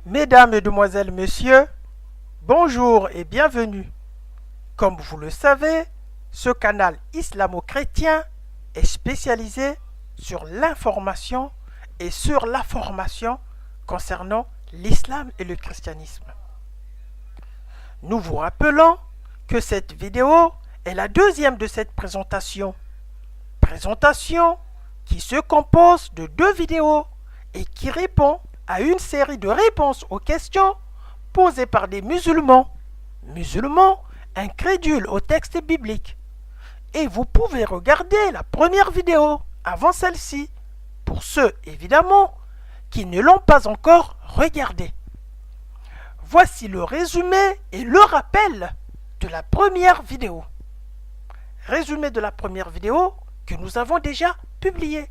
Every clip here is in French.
Mesdames, Mesdemoiselles, Messieurs, bonjour et bienvenue. Comme vous le savez, ce canal islamo-chrétien est spécialisé sur l'information et sur la formation concernant l'islam et le christianisme. Nous vous rappelons que cette vidéo est la deuxième de cette présentation. Présentation qui se compose de deux vidéos et qui répond à une série de réponses aux questions posées par des musulmans incrédules au texte biblique. Et vous pouvez regarder la première vidéo avant celle-ci, pour ceux évidemment qui ne l'ont pas encore regardée. Voici le résumé et le rappel de la première vidéo. Résumé de la première vidéo que nous avons déjà publiée.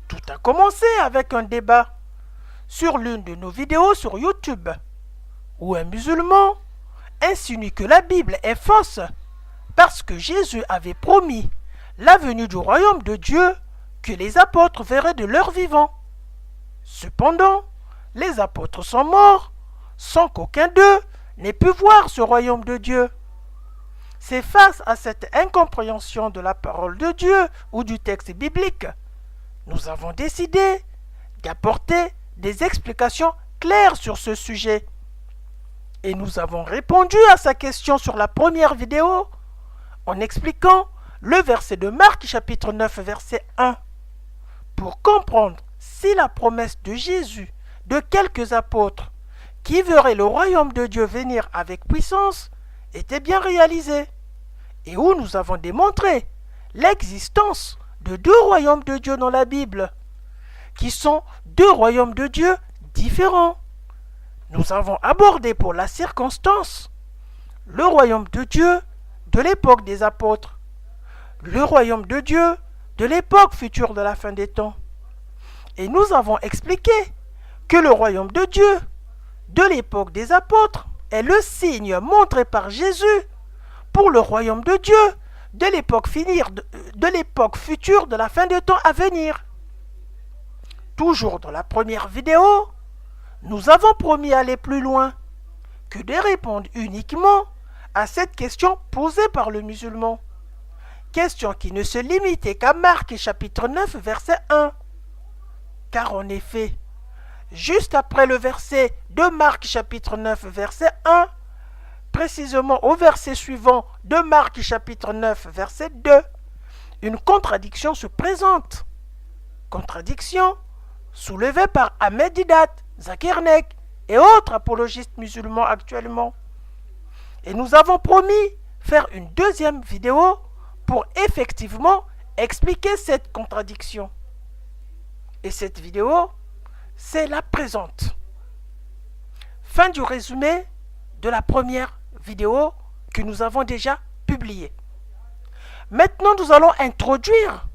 Tout a commencé avec un débat sur l'une de nos vidéos sur YouTube, où un musulman insinue que la Bible est fausse parce que Jésus avait promis la venue du royaume de Dieu que les apôtres verraient de leur vivant. Cependant, les apôtres sont morts sans qu'aucun d'eux n'ait pu voir ce royaume de Dieu. C'est face à cette incompréhension de la parole de Dieu ou du texte biblique, nous avons décidé d'apporter des explications claires sur ce sujet. Et nous avons répondu à sa question sur la première vidéo en expliquant le verset de Marc chapitre 9 verset 1 pour comprendre si la promesse de Jésus de quelques apôtres qui verraient le royaume de Dieu venir avec puissance était bien réalisée, et où nous avons démontré l'existence de deux royaumes de Dieu dans la Bible, qui sont deux royaumes de Dieu différents. Nous avons abordé pour la circonstance le royaume de Dieu de l'époque des apôtres, le royaume de Dieu de l'époque future de la fin des temps. Et nous avons expliqué que le royaume de Dieu de l'époque des apôtres est le signe montré par Jésus pour le royaume de Dieu de l'époque future de la fin des temps à venir. Toujours dans la première vidéo, nous avons promis aller plus loin que de répondre uniquement à cette question posée par le musulman. Question qui ne se limitait qu'à Marc chapitre 9 verset 1. Car en effet, juste après le verset de Marc chapitre 9 verset 1, précisément au verset suivant de Marc chapitre 9 verset 2, une contradiction se présente. Contradiction soulevée par Ahmed Didat, Zakir Naik et autres apologistes musulmans actuellement. Et nous avons promis faire une deuxième vidéo pour effectivement expliquer cette contradiction. Et cette vidéo, c'est la présente. Fin du résumé de la première vidéo que nous avons déjà publiée. Maintenant, nous allons introduire,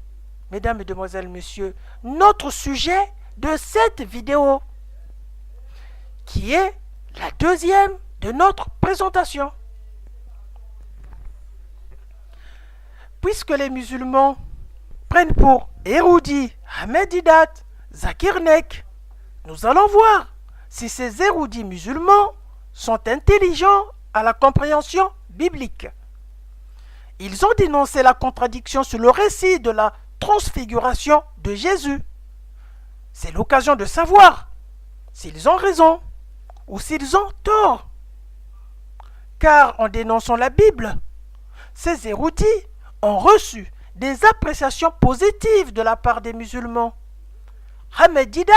mesdames, mesdemoiselles, messieurs, notre sujet de cette vidéo, qui est la deuxième de notre présentation. Puisque les musulmans prennent pour érudits Ahmed Didat, Zakir Naik, nous allons voir si ces érudits musulmans sont intelligents à la compréhension biblique. Ils ont dénoncé la contradiction sur le récit de la transfiguration de Jésus. C'est l'occasion de savoir s'ils ont raison ou s'ils ont tort. Car en dénonçant la Bible, ces érudits ont reçu des appréciations positives de la part des musulmans. Ahmed Didat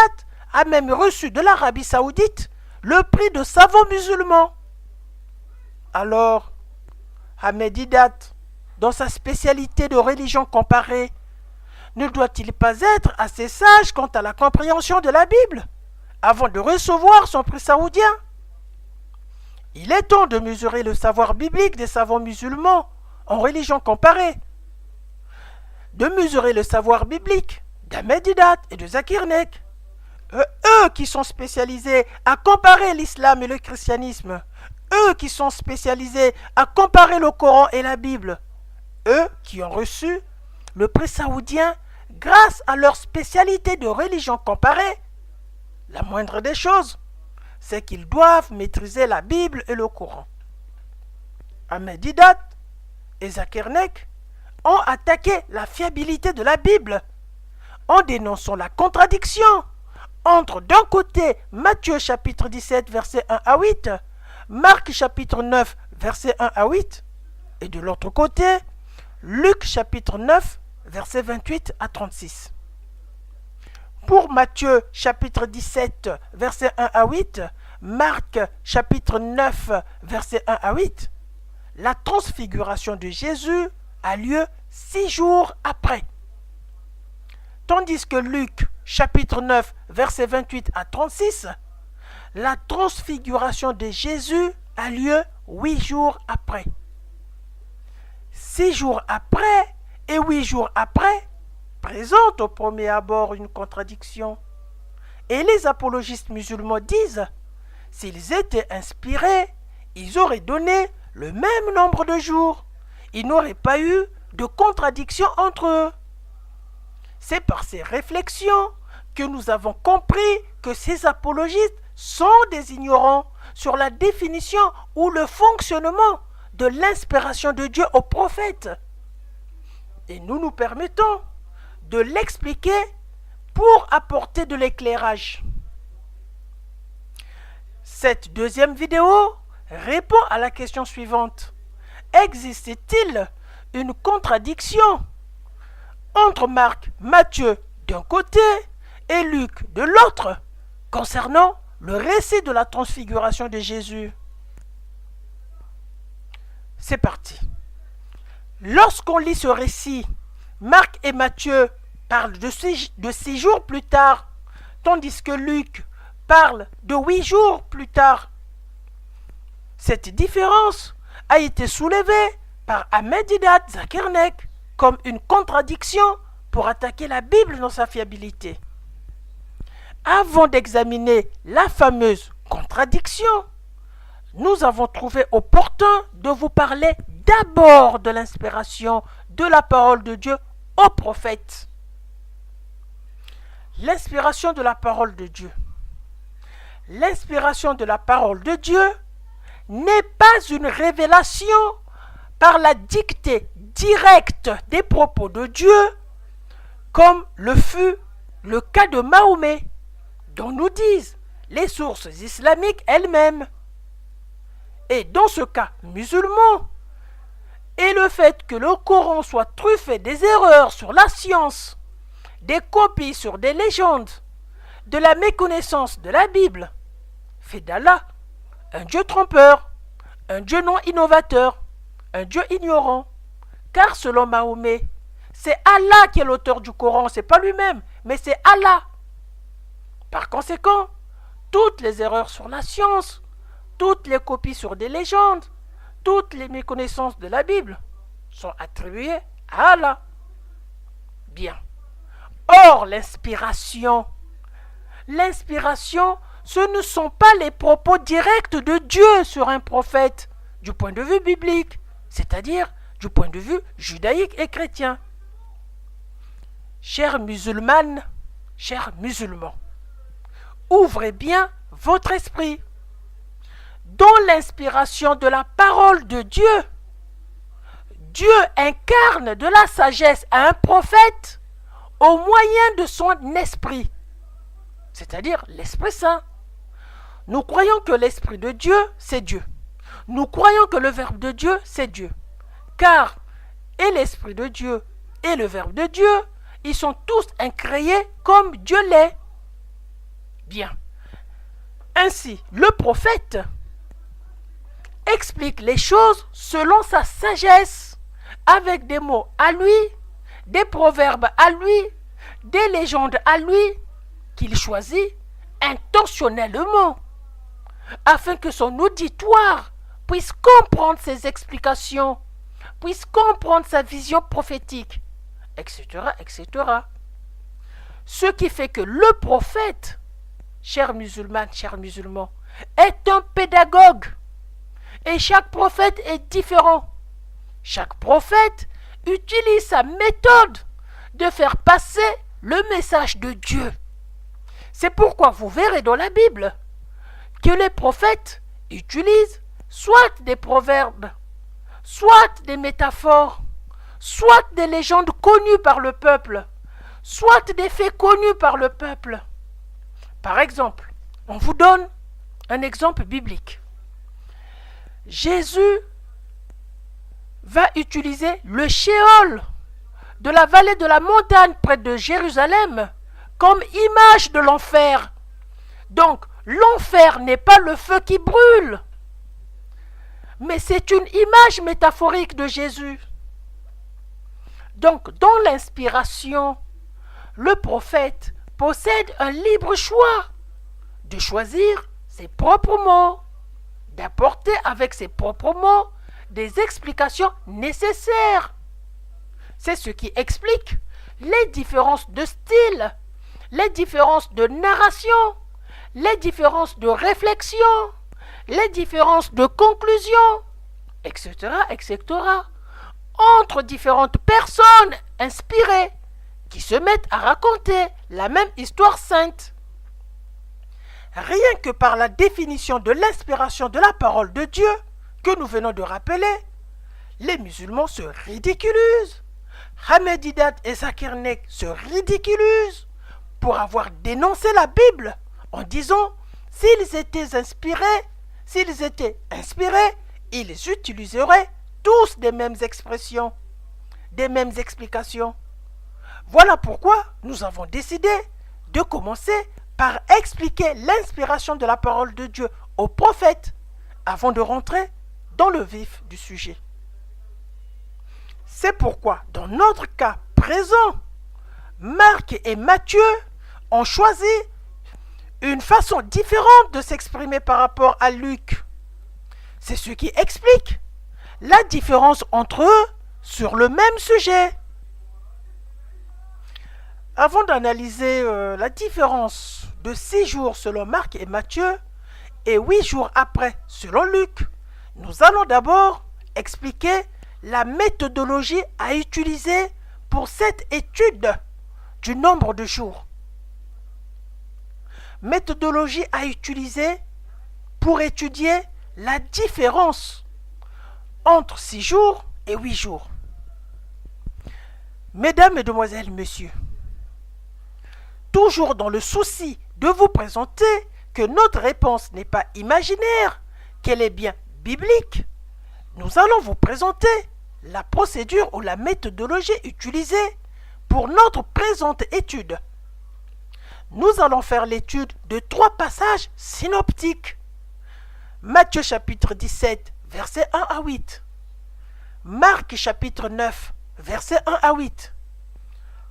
a même reçu de l'Arabie Saoudite le prix de savant musulman. Alors, Ahmed Didat, dans sa spécialité de religion comparée, ne doit-il pas être assez sage quant à la compréhension de la Bible avant de recevoir son prix saoudien? Il est temps de mesurer le savoir biblique des savants musulmans en religion comparée, de mesurer le savoir biblique d'Ahmed Didat et de Zakir Naik, eux qui sont spécialisés à comparer l'islam et le christianisme, eux qui sont spécialisés à comparer le Coran et la Bible, eux qui ont reçu le prix saoudien grâce à leur spécialité de religion comparée. La moindre des choses, c'est qu'ils doivent maîtriser la Bible et le Coran. Ahmed Deedat et Zakir Naik ont attaqué la fiabilité de la Bible en dénonçant la contradiction entre d'un côté Matthieu chapitre 17 verset 1 à 8, Marc chapitre 9 verset 1 à 8 et de l'autre côté Luc chapitre 9 verset 28 à 36. Pour Matthieu chapitre 17 verset 1 à 8, Marc chapitre 9 verset 1 à 8, la transfiguration de Jésus a lieu 6 jours après. Tandis que Luc chapitre 9 verset 28 à 36, la transfiguration de Jésus a lieu 8 jours après. 6 jours après et 8 jours après présentent au premier abord une contradiction. Et les apologistes musulmans disent, s'ils étaient inspirés, ils auraient donné le même nombre de jours. Il n'aurait pas eu de contradiction entre eux. C'est par ces réflexions que nous avons compris que ces apologistes sont des ignorants sur la définition ou le fonctionnement de l'inspiration de Dieu aux prophètes. Et nous nous permettons de l'expliquer pour apporter de l'éclairage. Cette deuxième vidéo répond à la question suivante. Existe-t-il une contradiction entre Marc, Matthieu d'un côté et Luc de l'autre concernant le récit de la transfiguration de Jésus? C'est parti. Lorsqu'on lit ce récit, Marc et Matthieu parlent de 6 jours plus tard, tandis que Luc parle de 8 jours plus tard. Cette différence a été soulevée par Ahmed Deedat, Zakir Naik comme une contradiction pour attaquer la Bible dans sa fiabilité. Avant d'examiner la fameuse contradiction, nous avons trouvé opportun de vous parler d'abord de l'inspiration de la parole de Dieu aux prophètes. L'inspiration de la parole de Dieu. L'inspiration de la parole de Dieu n'est pas une révélation par la dictée directe des propos de Dieu, comme le fut le cas de Mahomet, dont nous disent les sources islamiques elles-mêmes. Et dans ce cas musulman, et le fait que le Coran soit truffé des erreurs sur la science, des copies sur des légendes, de la méconnaissance de la Bible, fait d'Allah un Dieu trompeur, un Dieu non innovateur, un Dieu ignorant. Car selon Mahomet, c'est Allah qui est l'auteur du Coran, c'est pas lui-même, mais c'est Allah. Par conséquent, toutes les erreurs sur la science, toutes les copies sur des légendes, toutes les méconnaissances de la Bible sont attribuées à Allah. Bien. Or, l'inspiration, ce ne sont pas les propos directs de Dieu sur un prophète du point de vue biblique, c'est-à-dire du point de vue judaïque et chrétien. Chères musulmanes, chers musulmans, ouvrez bien votre esprit. Dans l'inspiration de la parole de Dieu, Dieu incarne de la sagesse à un prophète au moyen de son esprit, c'est-à-dire l'Esprit Saint. Nous croyons que l'Esprit de Dieu, c'est Dieu. Nous croyons que le Verbe de Dieu, c'est Dieu. Car et l'Esprit de Dieu et le Verbe de Dieu, ils sont tous incréés comme Dieu l'est. Bien. Ainsi, le prophète explique les choses selon sa sagesse, avec des mots à lui, des proverbes à lui, des légendes à lui, qu'il choisit intentionnellement, afin que son auditoire puisse comprendre ses explications, puisse comprendre sa vision prophétique, etc., etc. Ce qui fait que le prophète, chers musulmanes, chers musulmans, est un pédagogue. Et chaque prophète est différent. Chaque prophète utilise sa méthode de faire passer le message de Dieu. C'est pourquoi vous verrez dans la Bible que les prophètes utilisent soit des proverbes, soit des métaphores, soit des légendes connues par le peuple, soit des faits connus par le peuple. Par exemple, on vous donne un exemple biblique. Jésus va utiliser le Sheol de la vallée de la montagne près de Jérusalem comme image de l'enfer. Donc, l'enfer n'est pas le feu qui brûle, mais c'est une image métaphorique de Jésus. Donc, dans l'inspiration, le prophète possède un libre choix de choisir ses propres mots, d'apporter avec ses propres mots des explications nécessaires. C'est ce qui explique les différences de style, les différences de narration, les différences de réflexion, les différences de conclusion, etc., etc., entre différentes personnes inspirées qui se mettent à raconter la même histoire sainte. Rien que par la définition de l'inspiration de la parole de Dieu que nous venons de rappeler, les musulmans se ridiculisent. Ahmed Didat et Zakir Naik se ridiculisent pour avoir dénoncé la Bible en disant s'ils étaient inspirés, ils utiliseraient tous des mêmes expressions, des mêmes explications. Voilà pourquoi nous avons décidé de commencer par expliquer l'inspiration de la parole de Dieu aux prophètes avant de rentrer dans le vif du sujet. C'est pourquoi, dans notre cas présent, Marc et Matthieu ont choisi une façon différente de s'exprimer par rapport à Luc. C'est ce qui explique la différence entre eux sur le même sujet. Avant d'analyser la différence de 6 jours selon Marc et Matthieu et 8 jours après selon Luc, nous allons d'abord expliquer la méthodologie à utiliser pour cette étude du nombre de jours. Méthodologie à utiliser pour étudier la différence entre 6 jours et 8 jours. Mesdames, Mesdemoiselles, Messieurs, toujours dans le souci de vous présenter que notre réponse n'est pas imaginaire, qu'elle est bien biblique, nous allons vous présenter la procédure ou la méthodologie utilisée pour notre présente étude. Nous allons faire l'étude de 3 passages synoptiques. Matthieu chapitre 17, versets 1 à 8. Marc chapitre 9, versets 1 à 8.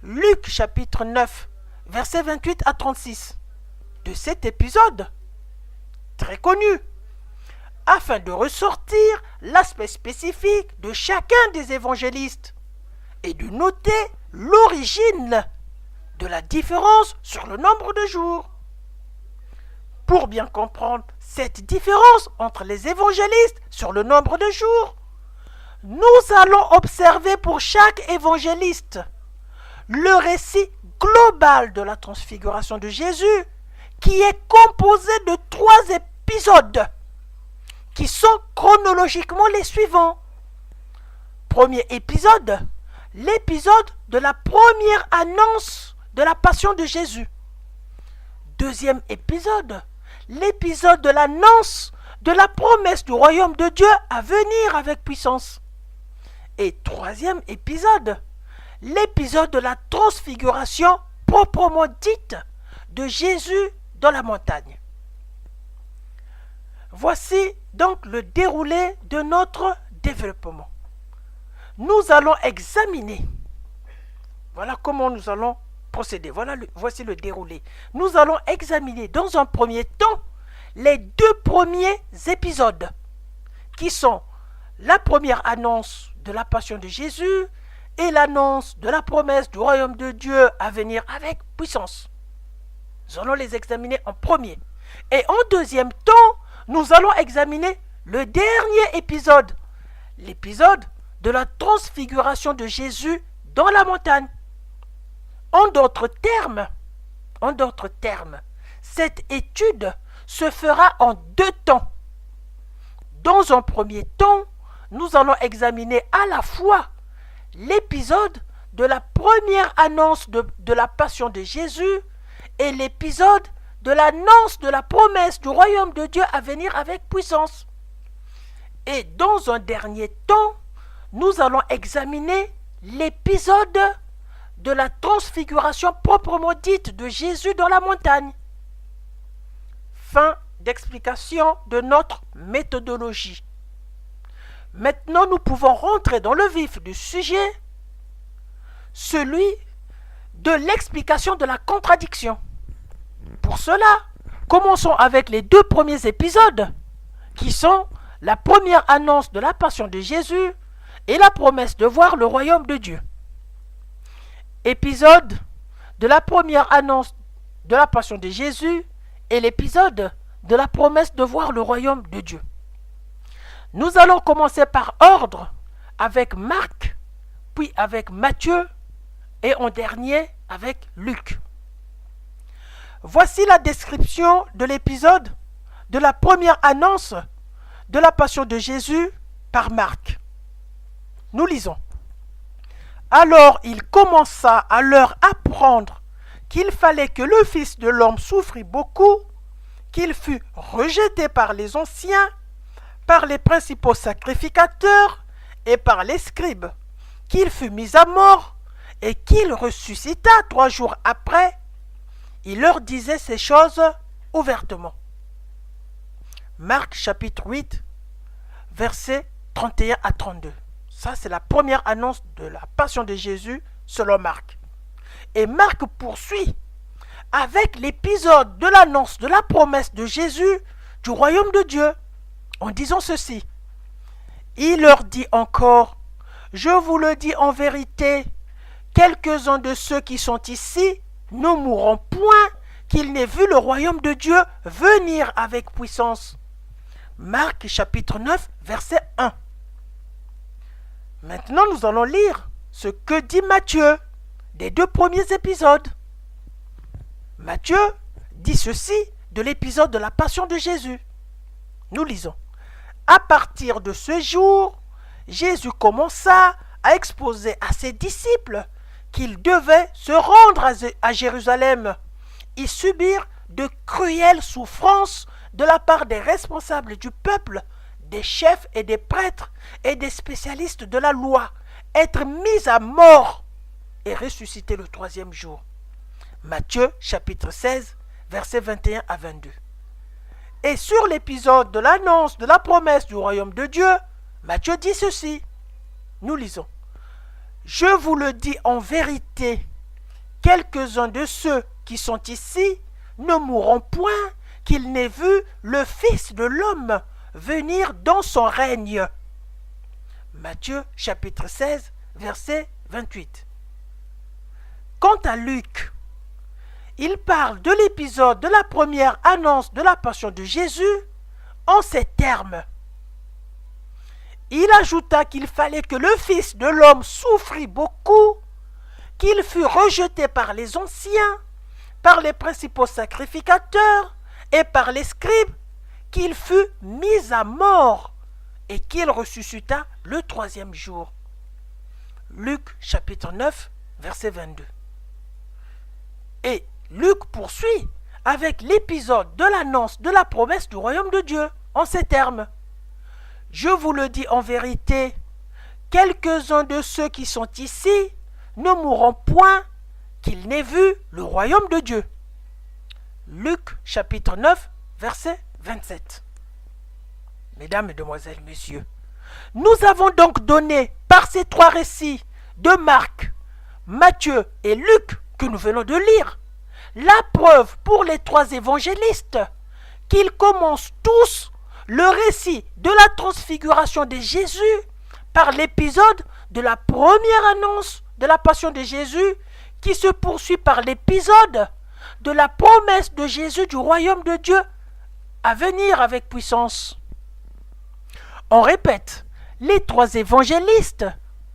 Luc chapitre 9, versets 28 à 36. De cet épisode, très connu, afin de ressortir l'aspect spécifique de chacun des évangélistes et de noter l'origine de la différence sur le nombre de jours. Pour bien comprendre cette différence entre les évangélistes sur le nombre de jours, nous allons observer pour chaque évangéliste le récit global de la transfiguration de Jésus qui est composé de 3 épisodes qui sont chronologiquement les suivants. Premier épisode, l'épisode de la première annonce de la passion de Jésus. Deuxième épisode, l'épisode de l'annonce de la promesse du royaume de Dieu à venir avec puissance. Et troisième épisode, l'épisode de la transfiguration proprement dite de Jésus dans la montagne. Voici donc le déroulé de notre développement. Nous allons examiner. Voilà comment nous allons procéder. Voici le déroulé. Nous allons examiner dans un premier temps les 2 premiers épisodes qui sont la première annonce de la passion de Jésus et l'annonce de la promesse du royaume de Dieu à venir avec puissance. Nous allons les examiner en premier. Et en deuxième temps, nous allons examiner le dernier épisode, l'épisode de la transfiguration de Jésus dans la montagne. En d'autres termes, cette étude se fera en 2 temps. Dans un premier temps, nous allons examiner à la fois l'épisode de la première annonce de la passion de Jésus et l'épisode de l'annonce de la promesse du royaume de Dieu à venir avec puissance. Et dans un dernier temps, nous allons examiner l'épisode de la transfiguration proprement dite de Jésus dans la montagne. Fin d'explication de notre méthodologie. Maintenant, nous pouvons rentrer dans le vif du sujet, celui de l'explication de la contradiction. Pour cela, commençons avec les 2 premiers épisodes, qui sont la première annonce de la passion de Jésus et la promesse de voir le royaume de Dieu. Épisode de la première annonce de la passion de Jésus et l'épisode de la promesse de voir le royaume de Dieu. Nous allons commencer par ordre avec Marc, puis avec Matthieu et en dernier avec Luc. Voici la description de l'épisode de la première annonce de la passion de Jésus par Marc. Nous lisons. Alors il commença à leur apprendre qu'il fallait que le Fils de l'homme souffrit beaucoup, qu'il fût rejeté par les anciens, par les principaux sacrificateurs et par les scribes, qu'il fut mis à mort et qu'il ressuscita 3 jours après. Il leur disait ces choses ouvertement. Marc chapitre 8, versets 31 à 32. Ça, c'est la première annonce de la passion de Jésus selon Marc. Et Marc poursuit avec l'épisode de l'annonce de la promesse de Jésus du royaume de Dieu en disant ceci. Il leur dit encore, je vous le dis en vérité, quelques-uns de ceux qui sont ici ne mourront point qu'ils n'aient vu le royaume de Dieu venir avec puissance. Marc chapitre 9, verset 1. Maintenant, nous allons lire ce que dit Matthieu des 2 premiers épisodes. Matthieu dit ceci de l'épisode de la passion de Jésus. Nous lisons. À partir de ce jour, Jésus commença à exposer à ses disciples qu'ils devaient se rendre à Jérusalem et subir de cruelles souffrances de la part des responsables du peuple, des chefs et des prêtres et des spécialistes de la loi, être mis à mort et ressusciter le 3e jour. Matthieu chapitre 16, versets 21 à 22. Et sur l'épisode de l'annonce de la promesse du royaume de Dieu, Matthieu dit ceci. Nous lisons. Je vous le dis en vérité, quelques-uns de ceux qui sont ici ne mourront point qu'ils n'aient vu le Fils de l'homme venir dans son règne. Matthieu chapitre 16, verset 28. Quant à Luc, il parle de l'épisode de la première annonce de la passion de Jésus en ces termes. Il ajouta qu'il fallait que le Fils de l'homme souffrit beaucoup, qu'il fût rejeté par les anciens, par les principaux sacrificateurs et par les scribes, qu'il fût mis à mort et qu'il ressuscita le 3e jour. Luc chapitre 9, verset 22. Et Luc poursuit avec l'épisode de l'annonce de la promesse du royaume de Dieu en ces termes. Je vous le dis en vérité, quelques-uns de ceux qui sont ici ne mourront point qu'ils n'aient vu le royaume de Dieu. Luc chapitre 9, verset 27. Mesdames, Mesdemoiselles, Messieurs, nous avons donc donné par ces 3 récits de Marc, Matthieu et Luc que nous venons de lire, la preuve pour les 3 évangélistes qu'ils commencent tous le récit de la transfiguration de Jésus par l'épisode de la première annonce de la passion de Jésus qui se poursuit par l'épisode de la promesse de Jésus du royaume de Dieu à venir avec puissance. On répète, les 3 évangélistes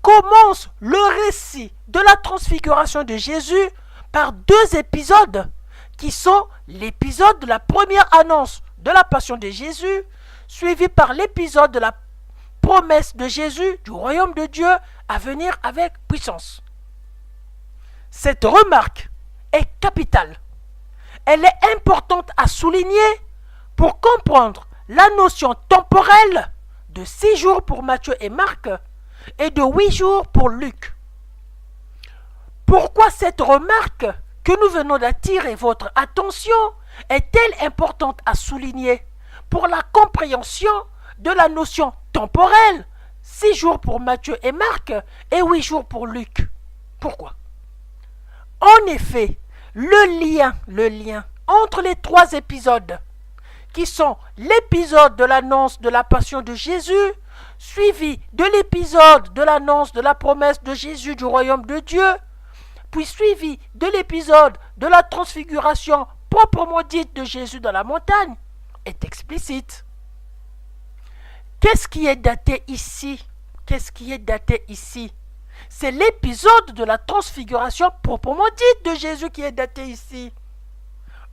commencent le récit de la transfiguration de Jésus par 2 épisodes qui sont l'épisode de la première annonce de la passion de Jésus, suivi par l'épisode de la promesse de Jésus du royaume de Dieu à venir avec puissance. Cette remarque est capitale. Elle est importante à souligner pour comprendre la notion temporelle de 6 jours pour Matthieu et Marc et de 8 jours pour Luc. Pourquoi cette remarque que nous venons d'attirer votre attention est-elle importante à souligner pour la compréhension de la notion temporelle, 6 jours pour Matthieu et Marc et 8 jours pour Luc? Pourquoi? En effet, le lien entre les 3 épisodes, qui sont l'épisode de l'annonce de la passion de Jésus, suivi de l'épisode de l'annonce de la promesse de Jésus du royaume de Dieu, puis suivi de l'épisode de la transfiguration proprement dite de Jésus dans la montagne, est explicite. Qu'est-ce qui est daté ici? C'est l'épisode de la transfiguration proprement dite de Jésus qui est daté ici.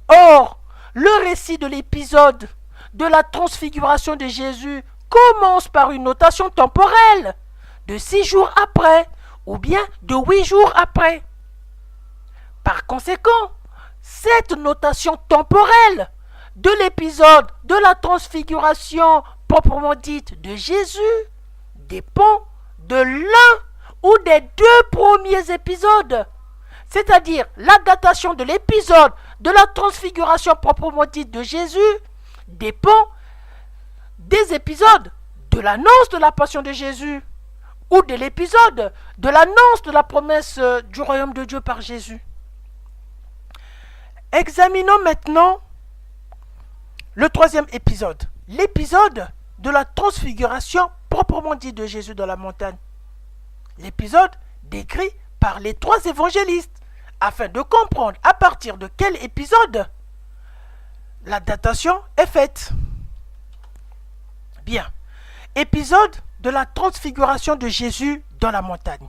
Or, le récit de l'épisode de la transfiguration de Jésus commence par une notation temporelle de 6 jours après ou bien de 8 jours après. Par conséquent, cette notation temporelle de l'épisode de la transfiguration proprement dite de Jésus dépend de l'un ou des 2 premiers épisodes, c'est-à-dire la datation de l'épisode de la transfiguration proprement dite de Jésus dépend des épisodes de l'annonce de la passion de Jésus ou de l'épisode de l'annonce de la promesse du royaume de Dieu par Jésus. Examinons maintenant le 3e épisode, l'épisode de la transfiguration proprement dite de Jésus dans la montagne. L'épisode décrit par les 3 évangélistes, afin de comprendre à partir de quel épisode la datation est faite. Bien. Épisode de la transfiguration de Jésus dans la montagne.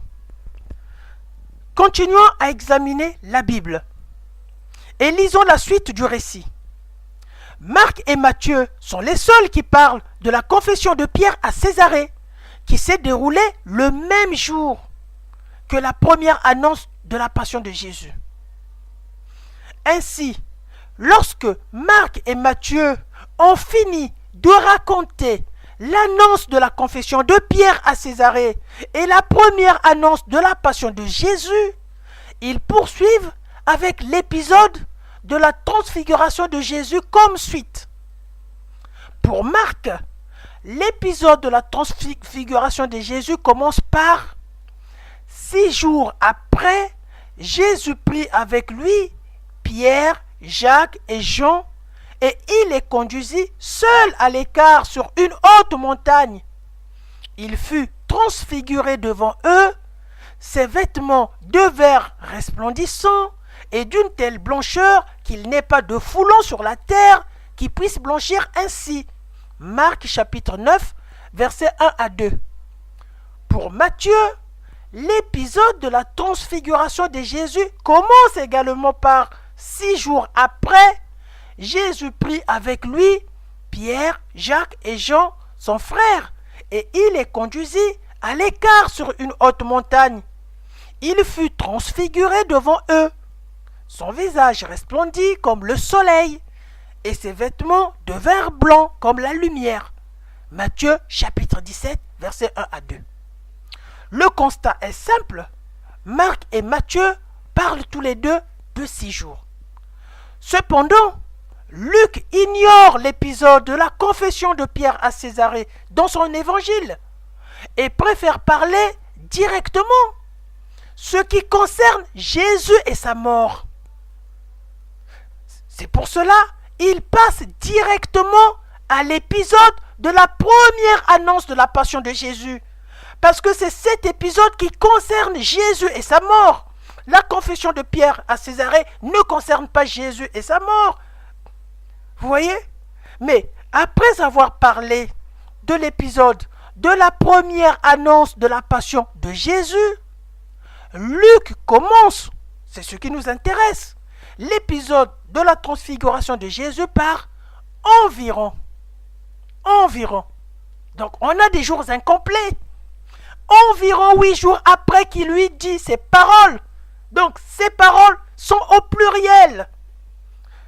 Continuons à examiner la Bible et lisons la suite du récit. Marc et Matthieu sont les seuls qui parlent de la confession de Pierre à Césarée, qui s'est déroulée le même jour que la première annonce de la passion de Jésus. Ainsi, lorsque Marc et Matthieu ont fini de raconter l'annonce de la confession de Pierre à Césarée et la première annonce de la passion de Jésus, ils poursuivent avec l'épisode de la transfiguration de Jésus comme suite. Pour Marc, l'épisode de la transfiguration de Jésus commence par 6 jours après, Jésus prit avec lui Pierre, Jacques et Jean et il les conduisit seul à l'écart sur une haute montagne. Il fut transfiguré devant eux, ses vêtements devinrent resplendissants et d'une telle blancheur qu'il n'est pas de foulon sur la terre qui puisse blanchir ainsi. Marc chapitre 9, versets 1 à 2. Pour Matthieu, l'épisode de la transfiguration de Jésus commence également par 6 jours après, Jésus prit avec lui Pierre, Jacques et Jean, son frère, et il les conduisit à l'écart sur une haute montagne. Il fut transfiguré devant eux. Son visage resplendit comme le soleil, et ses vêtements devinrent blancs comme la lumière. Matthieu chapitre 17, versets 1 à 2. Le constat est simple. Marc et Matthieu parlent tous les deux de 6 jours. Cependant, Luc ignore l'épisode de la confession de Pierre à Césarée dans son évangile et préfère parler directement ce qui concerne Jésus et sa mort. C'est pour cela il passe directement à l'épisode de la première annonce de la passion de Jésus. Parce que c'est cet épisode qui concerne Jésus et sa mort. La confession de Pierre à Césarée ne concerne pas Jésus et sa mort. Vous voyez? Mais après avoir parlé de l'épisode de la première annonce de la passion de Jésus, Luc commence, c'est ce qui nous intéresse, l'épisode de la transfiguration de Jésus par environ. Donc on a des jours incomplets. Environ 8 jours après qu'il lui dit ces paroles. Donc ces paroles sont au pluriel.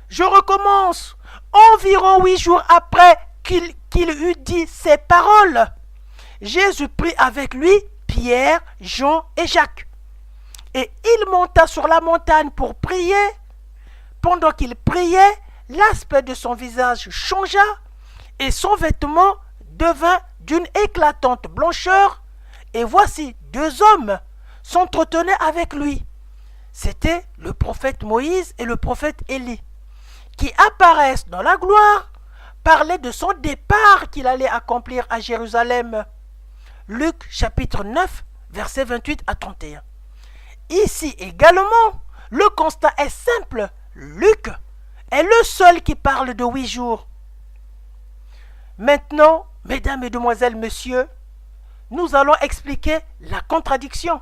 Je recommence. Environ 8 jours après qu'il eut dit ces paroles, Jésus prit avec lui Pierre, Jean et Jacques. Et il monta sur la montagne pour prier. Pendant qu'il priait, l'aspect de son visage changea et son vêtement devint d'une éclatante blancheur. Et voici 2 hommes s'entretenaient avec lui. C'était le prophète Moïse et le prophète Élie, qui apparaissent dans la gloire, parlaient de son départ qu'il allait accomplir à Jérusalem. Luc chapitre 9, versets 28 à 31. Ici également, le constat est simple. Luc est le seul qui parle de 8 jours. Maintenant, mesdames, mesdemoiselles, messieurs, nous allons expliquer la contradiction.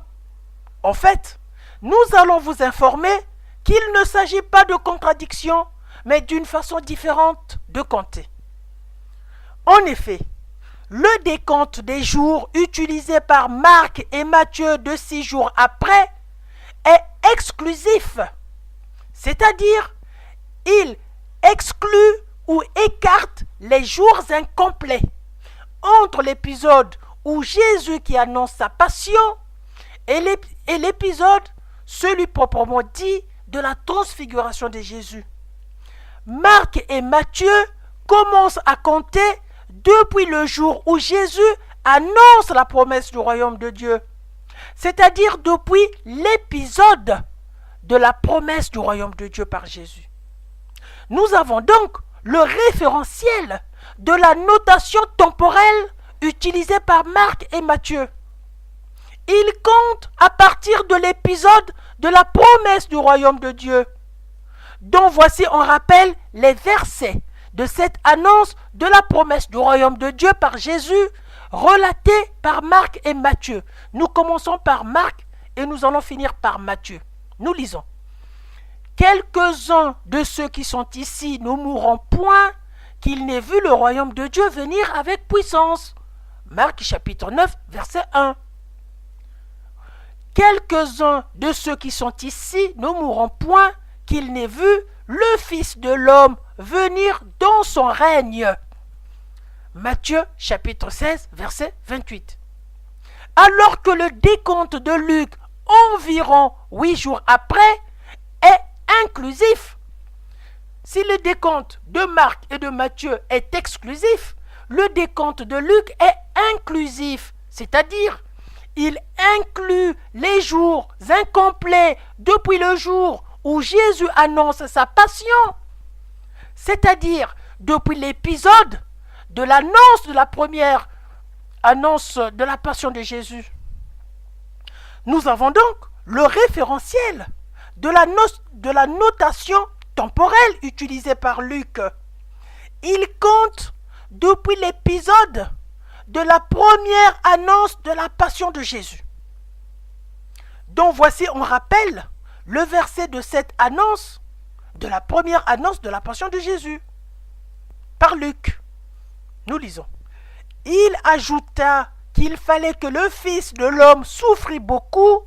En fait, nous allons vous informer qu'il ne s'agit pas de contradiction, mais d'une façon différente de compter. En effet, le décompte des jours utilisé par Marc et Matthieu de 6 jours après est exclusif. C'est-à-dire, il exclut ou écarte les jours incomplets entre l'épisode où Jésus qui annonce sa passion et l'épisode, celui proprement dit, de la transfiguration de Jésus. Marc et Matthieu commencent à compter depuis le jour où Jésus annonce la promesse du royaume de Dieu, c'est-à-dire depuis l'épisode de la promesse du royaume de Dieu par Jésus. Nous avons donc le référentiel de la notation temporelle utilisée par Marc et Matthieu. Il compte à partir de l'épisode de la promesse du royaume de Dieu, dont voici on rappelle les versets de cette annonce de la promesse du royaume de Dieu par Jésus, relatée par Marc et Matthieu. Nous commençons par Marc et nous allons finir par Matthieu. Nous lisons. Quelques-uns de ceux qui sont ici ne mourront point, qu'ils n'aient vu le royaume de Dieu venir avec puissance. Marc chapitre 9, verset 1. Quelques-uns de ceux qui sont ici ne mourront point, qu'ils n'aient vu le Fils de l'homme venir dans son règne. Matthieu chapitre 16, verset 28. Alors que le décompte de Luc, environ 8 jours après, est inclusif. Si le décompte de Marc et de Matthieu est exclusif, le décompte de Luc est inclusif, c'est-à-dire il inclut les jours incomplets depuis le jour où Jésus annonce sa passion, c'est-à-dire depuis l'épisode de l'annonce de la première annonce de la passion de Jésus. Nous avons donc le référentiel de la notation temporelle utilisée par Luc. Il compte depuis l'épisode de la première annonce de la passion de Jésus. Donc voici, on rappelle le verset de cette annonce, de la première annonce de la passion de Jésus, par Luc. Nous lisons. Il ajouta qu'il fallait que le Fils de l'homme souffrit beaucoup,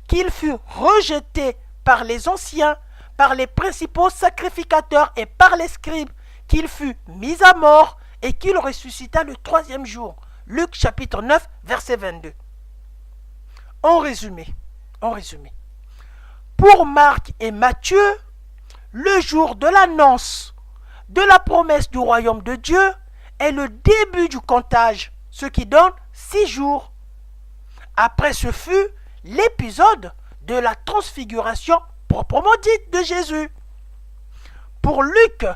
qu'il fût rejeté par les anciens, par les principaux sacrificateurs et par les scribes, qu'il fût mis à mort et qu'il ressuscita le 3e jour. Luc chapitre 9, verset 22. En résumé, pour Marc et Matthieu, le jour de l'annonce de la promesse du royaume de Dieu est le début du comptage, ce qui donne 6 jours. Après ce fut l'épisode de la transfiguration proprement dite de Jésus. Pour Luc,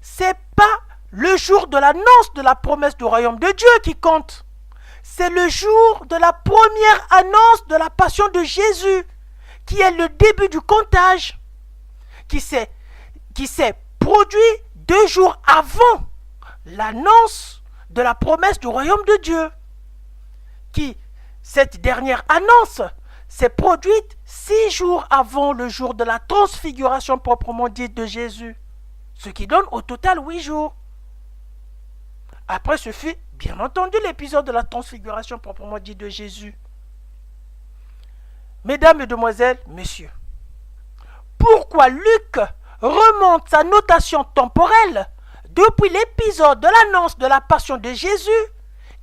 c'est pas le jour de l'annonce de la promesse du royaume de Dieu qui compte. C'est le jour de la première annonce de la passion de Jésus, qui est le début du comptage, qui s'est produit 2 jours avant l'annonce de la promesse du royaume de Dieu. Cette dernière annonce s'est produite 6 jours avant le jour de la transfiguration proprement dite de Jésus, ce qui donne au total 8 jours. Après ce fut bien entendu l'épisode de la transfiguration proprement dite de Jésus. Mesdames, Mesdemoiselles, Messieurs, pourquoi Luc remonte sa notation temporelle depuis l'épisode de l'annonce de la passion de Jésus,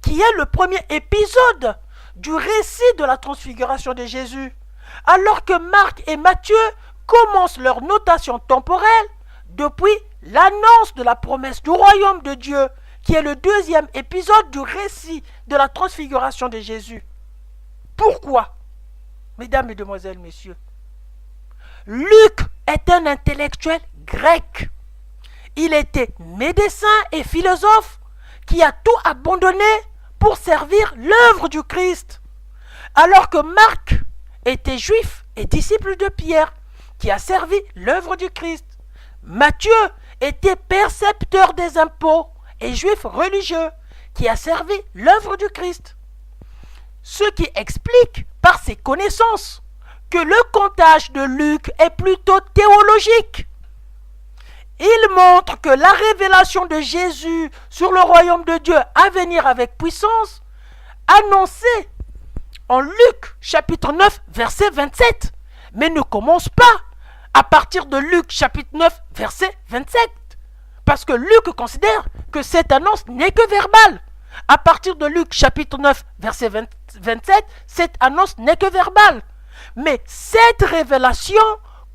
qui est le premier épisode du récit de la transfiguration de Jésus, alors que Marc et Matthieu commencent leur notation temporelle depuis l'annonce de la promesse du royaume de Dieu, qui est le deuxième épisode du récit de la transfiguration de Jésus. Pourquoi, mesdames, mesdemoiselles, messieurs? Luc est un intellectuel grec. Il était médecin et philosophe qui a tout abandonné pour servir l'œuvre du Christ. Alors que Marc était juif et disciple de Pierre qui a servi l'œuvre du Christ. Matthieu était percepteur des impôts et juif religieux qui a servi l'œuvre du Christ. Ce qui explique par ses connaissances que le comptage de Luc est plutôt théologique. Il montre que la révélation de Jésus sur le royaume de Dieu à venir avec puissance, annoncée en Luc chapitre 9 verset 27, mais ne commence pas à partir de Luc chapitre 9 verset 27, parce que Luc considère que cette annonce n'est que verbale. À partir de Luc chapitre 9 verset 27, cette annonce n'est que verbale. Mais cette révélation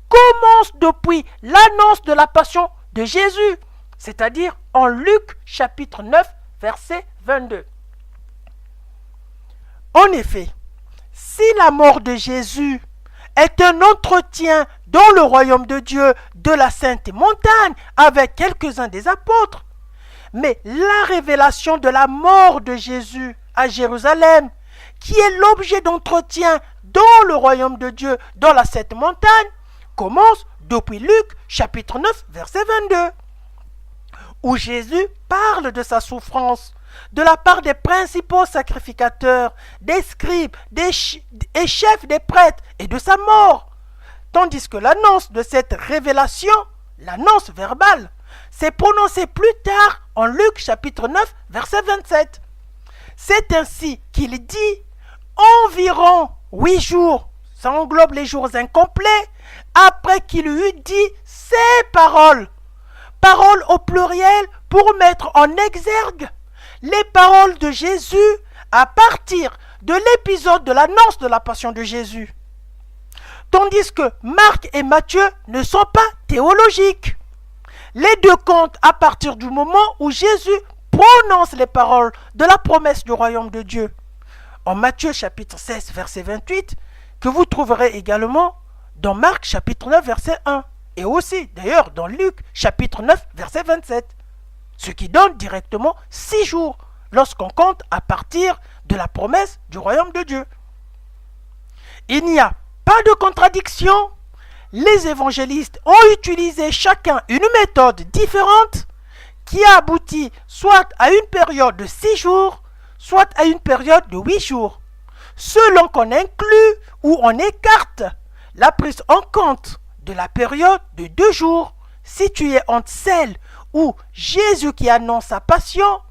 commence depuis l'annonce de la passion de Jésus, c'est-à-dire en Luc chapitre 9 verset 22. En effet, si la mort de Jésus est un entretien dans le royaume de Dieu de la Sainte Montagne avec quelques-uns des apôtres, mais la révélation de la mort de Jésus à Jérusalem, qui est l'objet d'entretien dans le royaume de Dieu dans la Sainte Montagne, commence depuis Luc chapitre 9 verset 22, où Jésus parle de sa souffrance de la part des principaux sacrificateurs, des scribes, et chefs des prêtres et de sa mort. Tandis que l'annonce de cette révélation, l'annonce verbale, s'est prononcée plus tard en Luc chapitre 9 verset 27. C'est ainsi qu'il dit environ 8 jours, ça englobe les jours incomplets, après qu'il eut dit ces paroles. Paroles au pluriel pour mettre en exergue les paroles de Jésus à partir de l'épisode de l'annonce de la passion de Jésus. Tandis que Marc et Matthieu ne sont pas théologiques. Les deux comptent à partir du moment où Jésus prononce les paroles de la promesse du royaume de Dieu. En Matthieu chapitre 16 verset 28, que vous trouverez également dans Marc chapitre 9 verset 1, et aussi d'ailleurs dans Luc chapitre 9 verset 27, ce qui donne directement 6 jours lorsqu'on compte à partir de la promesse du royaume de Dieu. Il n'y a pas de contradiction. Les évangélistes ont utilisé chacun une méthode différente qui a abouti soit à une période de 6 jours, soit à une période de 8 jours, selon qu'on inclut ou on écarte la prise en compte de la période de 2 jours située entre celle où Jésus qui annonce sa passion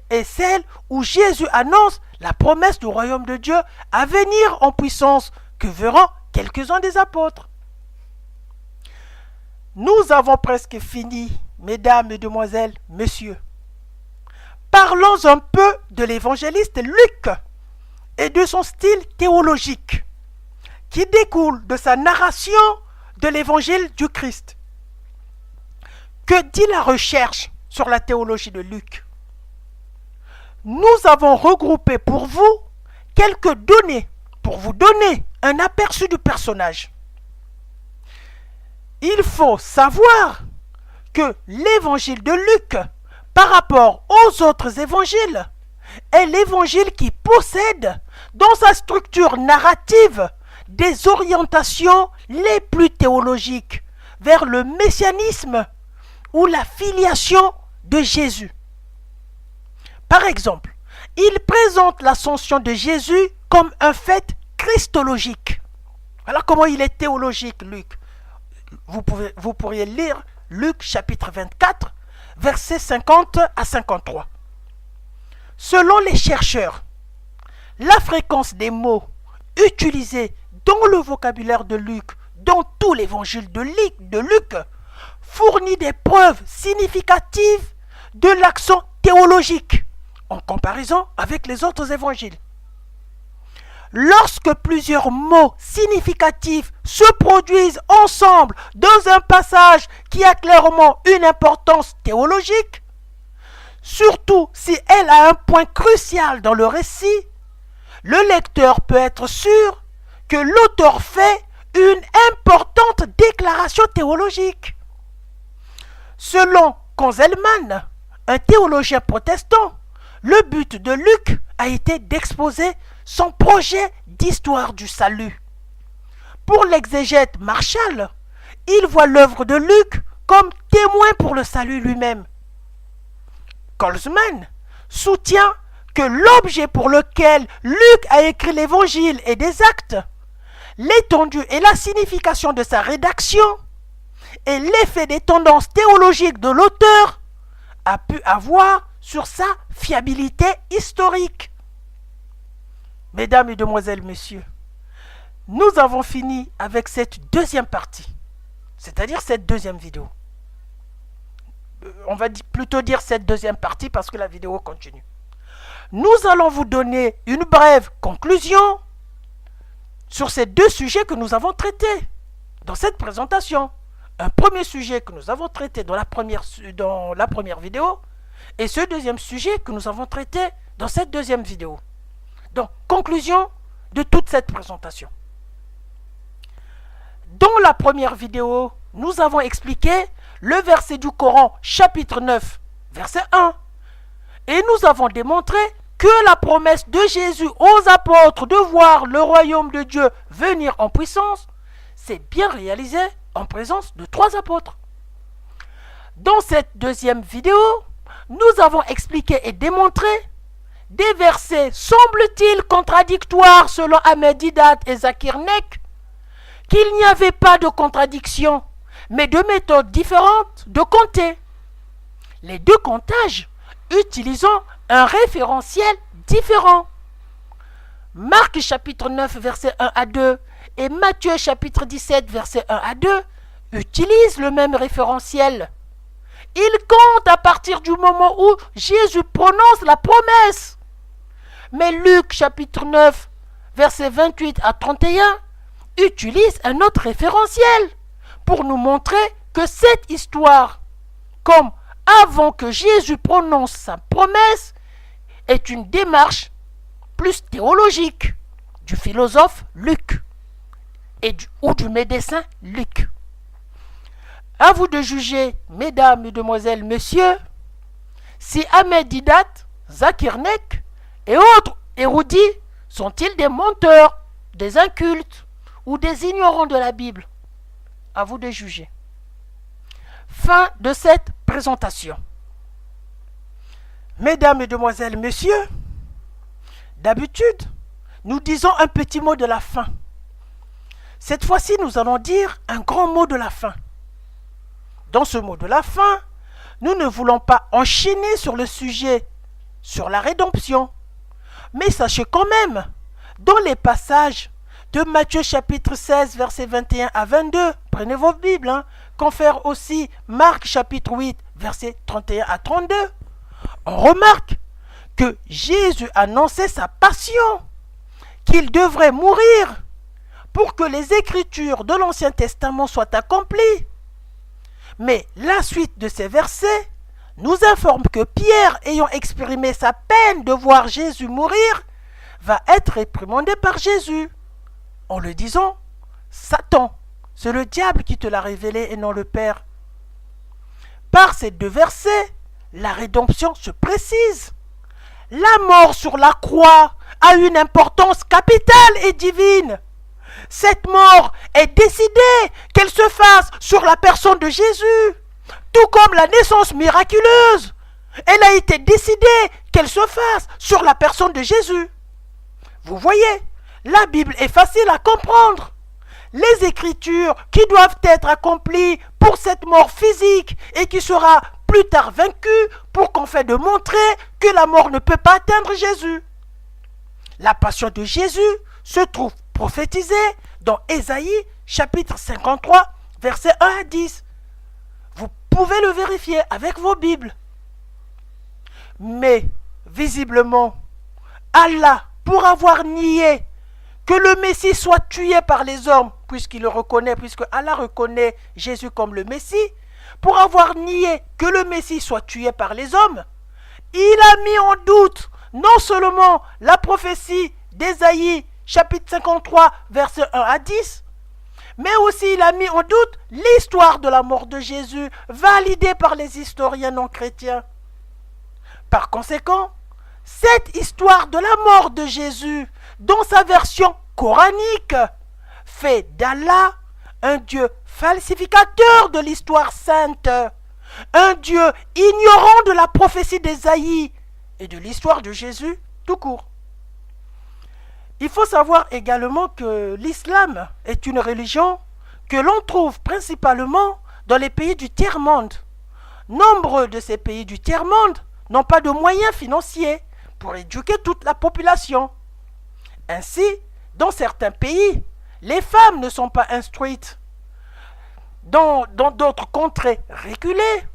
et celle où Jésus annonce la promesse du royaume de Dieu à venir en puissance que verront quelques-uns des apôtres. Nous avons presque fini, mesdames, mesdemoiselles, messieurs. Parlons un peu de l'évangéliste Luc et de son style théologique qui découle de sa narration de l'évangile du Christ. Que dit la recherche sur la théologie de Luc? Nous avons regroupé pour vous quelques données pour vous donner un aperçu du personnage. Il faut savoir que l'évangile de Luc, par rapport aux autres évangiles, est l'évangile qui possède dans sa structure narrative des orientations les plus théologiques vers le messianisme ou la filiation de Jésus. Par exemple, il présente l'ascension de Jésus comme un fait christologique. Voilà comment il est théologique, Luc. Vous pourriez lire Luc chapitre 24, versets 50 à 53. Selon les chercheurs, la fréquence des mots utilisés dans le vocabulaire de Luc, dans tout l'évangile de Luc, fournit des preuves significatives de l'accent théologique en comparaison avec les autres évangiles. Lorsque plusieurs mots significatifs se produisent ensemble dans un passage qui a clairement une importance théologique, surtout si elle a un point crucial dans le récit, le lecteur peut être sûr que l'auteur fait une importante déclaration théologique. Selon Konzelman, un théologien protestant, le but de Luc a été d'exposer son projet d'histoire du salut. Pour l'exégète Marshall, il voit l'œuvre de Luc comme témoin pour le salut lui-même. Kolzman soutient que l'objet pour lequel Luc a écrit l'évangile et des actes, l'étendue et la signification de sa rédaction et l'effet des tendances théologiques de l'auteur a pu avoir sur sa fiabilité historique. Mesdames, Mesdemoiselles, Messieurs, nous avons fini avec cette deuxième partie, c'est-à-dire cette deuxième vidéo. On va plutôt dire cette deuxième partie parce que la vidéo continue. Nous allons vous donner une brève conclusion sur ces deux sujets que nous avons traités dans cette présentation. Un premier sujet que nous avons traité dans la première vidéo et ce deuxième sujet que nous avons traité dans cette deuxième vidéo. Donc, conclusion de toute cette présentation. Dans la première vidéo, nous avons expliqué le verset du Coran, chapitre 9, verset 1. Et nous avons démontré que la promesse de Jésus aux apôtres de voir le royaume de Dieu venir en puissance s'est bien réalisée en présence de 3 apôtres. Dans cette deuxième vidéo, nous avons expliqué et démontré des versets semble-t-il contradictoires selon Ahmed Deedat et Zakir Naik, qu'il n'y avait pas de contradiction, mais de méthodes différentes de compter. Les deux comptages utilisant un référentiel différent. Marc chapitre 9 verset 1 à 2 et Matthieu chapitre 17 verset 1 à 2 utilisent le même référentiel. Ils comptent à partir du moment où Jésus prononce la promesse. Mais Luc chapitre 9 verset 28 à 31 utilise un autre référentiel pour nous montrer que cette histoire, comme avant que Jésus prononce sa promesse, est une démarche plus théologique du philosophe Luc ou du médecin Luc. À vous de juger, mesdames, mesdemoiselles, messieurs, si Ahmed Deedat, Zakir Naik et autres érudits sont-ils des menteurs, des incultes ou des ignorants de la Bible. À vous de juger. Fin de cette présentation. Mesdames, Mesdemoiselles, Messieurs, d'habitude, nous disons un petit mot de la fin. Cette fois-ci, nous allons dire un grand mot de la fin. Dans ce mot de la fin, nous ne voulons pas enchaîner sur le sujet, sur la rédemption. Mais sachez quand même, dans les passages de Matthieu chapitre 16, versets 21 à 22, prenez vos Bibles, confère aussi Marc chapitre 8, versets 31 à 32, on remarque que Jésus annonçait sa passion, qu'il devrait mourir pour que les Écritures de l'Ancien Testament soient accomplies. Mais la suite de ces versets nous informe que Pierre, ayant exprimé sa peine de voir Jésus mourir, va être réprimandé par Jésus. En le disant, Satan, c'est le diable qui te l'a révélé et non le Père. Par ces deux versets, la rédemption se précise. La mort sur la croix a une importance capitale et divine. Cette mort est décidée qu'elle se fasse sur la personne de Jésus, tout comme la naissance miraculeuse. Elle a été décidée qu'elle se fasse sur la personne de Jésus. Vous voyez, la Bible est facile à comprendre. les écritures qui doivent être accomplies pour cette mort physique et qui sera plus tard vaincue pour qu'on fait de montrer que la mort ne peut pas atteindre Jésus. La passion de Jésus se trouve prophétisée dans Ésaïe chapitre 53 versets 1 à 10. Vous pouvez le vérifier avec vos Bibles. Mais visiblement, Allah, pour avoir nié que le Messie soit tué par les hommes, puisque Allah reconnaît Jésus comme le Messie, pour avoir nié que le Messie soit tué par les hommes, il a mis en doute non seulement la prophétie d'Ésaïe, chapitre 53, versets 1 à 10, mais aussi il a mis en doute l'histoire de la mort de Jésus, validée par les historiens non chrétiens. Par conséquent, cette histoire de la mort de Jésus, dans sa version coranique, fait d'Allah un Dieu falsificateur de l'histoire sainte, un Dieu ignorant de la prophétie d'Ésaïe et de l'histoire de Jésus tout court. Il faut savoir également que l'islam est une religion que l'on trouve principalement dans les pays du tiers-monde. Nombreux de ces pays du tiers-monde n'ont pas de moyens financiers pour éduquer toute la population. Ainsi, dans certains pays, les femmes ne sont pas instruites. Dans d'autres contrées reculées,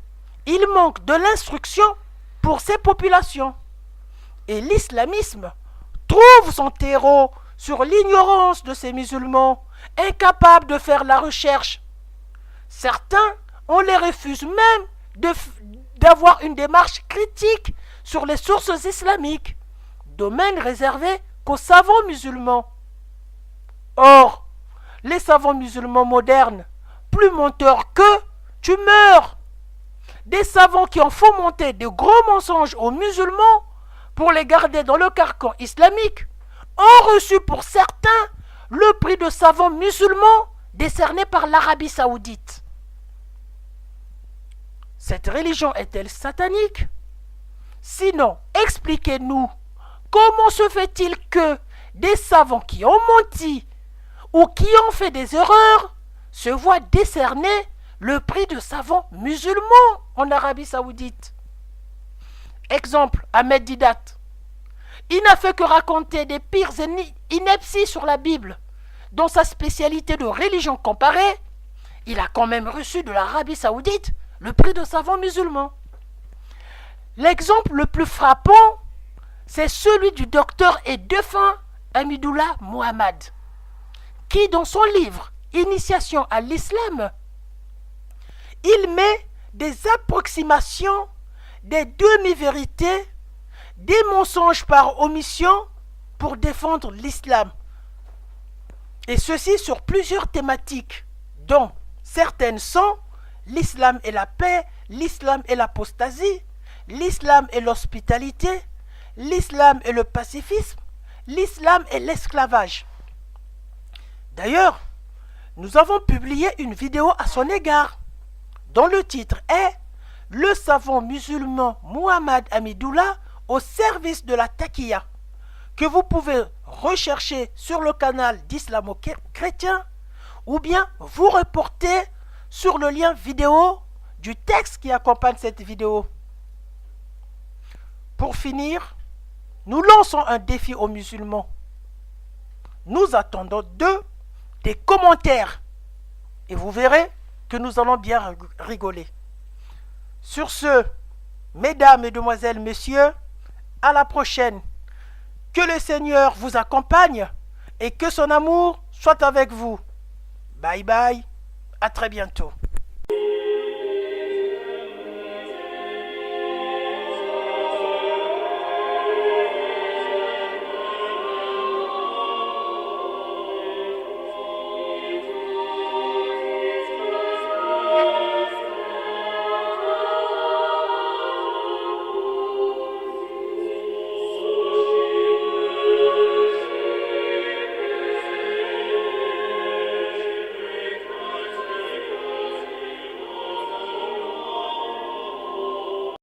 il manque de l'instruction pour ces populations. Et l'islamisme trouve son terreau sur l'ignorance de ces musulmans, incapables de faire la recherche. Certains, on les refuse même d'avoir une démarche critique sur les sources islamiques, domaine réservé qu'aux savants musulmans. Or, les savants musulmans modernes, plus menteurs qu'eux, tu meurs. Des savants qui ont fomenté de gros mensonges aux musulmans pour les garder dans le carcan islamique ont reçu pour certains le prix de savants musulmans décerné par l'Arabie saoudite. Cette religion est-elle satanique? Sinon, expliquez-nous, comment se fait-il que des savants qui ont menti ou qui ont fait des erreurs se voient décerner le prix de savants musulmans en Arabie saoudite? Exemple, Ahmed Didat. Il n'a fait que raconter des pires inepties sur la Bible. Dans sa spécialité de religion comparée, il a quand même reçu de l'Arabie saoudite le prix de savant musulman. L'exemple le plus frappant, c'est celui du docteur et défunt Hamidullah Mohammed, qui dans son livre Initiation à l'islam, il met des approximations, des demi-vérités, des mensonges par omission pour défendre l'islam. Et ceci sur plusieurs thématiques, dont certaines sont l'islam et la paix, l'islam et l'apostasie, l'islam et l'hospitalité, l'islam et le pacifisme, l'islam et l'esclavage. D'ailleurs, nous avons publié une vidéo à son égard, dont le titre est « Le savant musulman Mohammed Hamidullah au service de la taqiyya », que vous pouvez rechercher sur le canal d'Islamo-Chrétien ou bien vous reporter sur le lien vidéo du texte qui accompagne cette vidéo. Pour finir, nous lançons un défi aux musulmans. Nous attendons d'eux des commentaires et vous verrez que nous allons bien rigoler. Sur ce, mesdames, mesdemoiselles, messieurs, à la prochaine. Que le Seigneur vous accompagne et que son amour soit avec vous. Bye bye, à très bientôt.